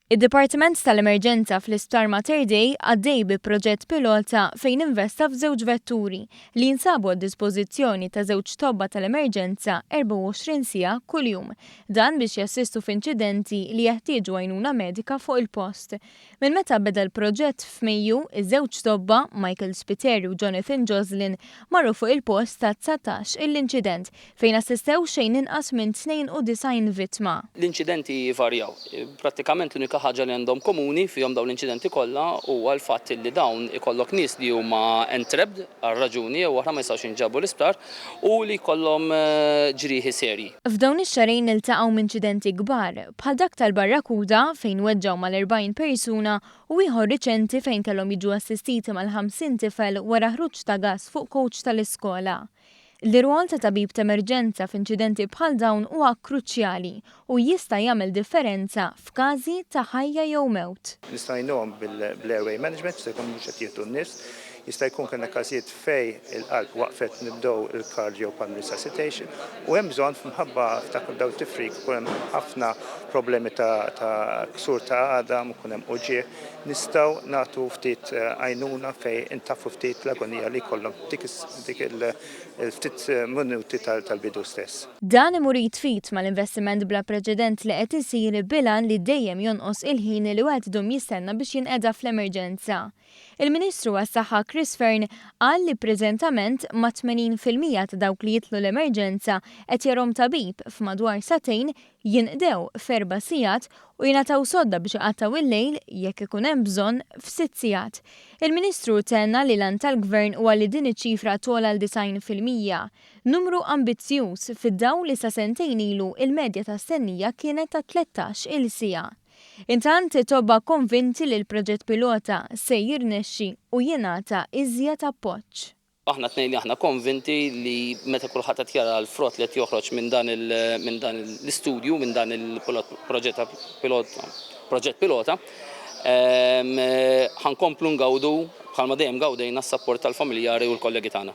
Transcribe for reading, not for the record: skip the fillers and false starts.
Id-Dipartiment tal-Emerġenza fl-Isptar Mater Dei għaddej bi proġett pilota fejn investa f'żewġ vetturi li jinsabu għad-dispożizzjoni ta' żewġ tobba tal-emerġenza 24 siegħa kuljum. Dan biex jassistu f'inċidenti li jeħtieġu għajnuna medika fuq il-post. Minn meta beda l-proġett f'Mejju, iż-żewġ tobba Michael Spiteri u Jonathan Joslin marru fuq il-post ta' 19 l-inċident fejn assistew xejn inqas minn 92 vittma. L-inċidenti varjaw. Prattikament l-unika ħaġa li għandhom komuni fihom dawn l-inċidenti kollha huwa l-fatt li dawn ikollok nies li huma entrapped għal raġuni jew oħra ma jistgħux jinġabu l-isptar u li jkollhom ġrieħi serji. F'dawn ix-xarejn iltaqgħu m'inċidenti kbar bħal dak tal-Barrakuda fejn weġġaw mal-40 persuna u ieħor riċenti fejn kellhom jiġu assistiti mal-50 tifel wara ħruġ ta' gass fuq coach tal-iskola. L-irwol ta' tabib ta' emerġenza f'inċidenti bħal dawn huwa kruċjali u jista' jagħmel differenza f'każi ta' ħajja jew mewt. Nista' jgħinhom bil-airway management se jkun mhux qed jieħdu n-nies, jista' jkun kellna każijiet fej il-qalb waqfet nibdew il-cardio pulmonary resuscitation u hemm bżonn minħabba f'dak daw tifrik ikun hemm ħafna problemi ta' ksur ta' għadam u kun hemm uġieħ nistgħu nagħtu ftit għajnuna fej intaffu ftit l-agonija li jkollhom dik il-ftit minuti tal-bidu stess. Dan imur jitfit mal-investiment bla preċedent li qed isir bilan li dejjem jonqos il-ħin li wieħed idum jistenna biex jinqeda fl-emerġenza. Il-Ministru għas-Saħħa Chris Fearn qal li preżentament ma' 80% ta' dawk li jitlu l-emerġenza qed jarhom tabib f'madwar satejn jinqdew f'4 sigħat u jingħataw sodda biex iqattaw il-lejl jekk ikun hemm bżonn f'6 sigħat. Il-Ministru tenna li lan tal-Gvern huwa li din iċ-ċifra tola l-90%. Numru ambizzjuż fid-dawl li sa sentejn ilu il-medja ta' stennija kienet ta' 13 il-siegħa. Intant tobba konvinti li l-proġett pilota se jirnexxi u jingħata iżjed appoġġ. Aħna tnejn li aħna konvinti li meta kulħadd qed jara l-frott li qed joħroġ minn dan l-istudju, minn dan il-proġett pilota, ħankomplu ngawdu bħalma dejjem gawdejna s-sapport tal-familjari u l-kollegi tagħna.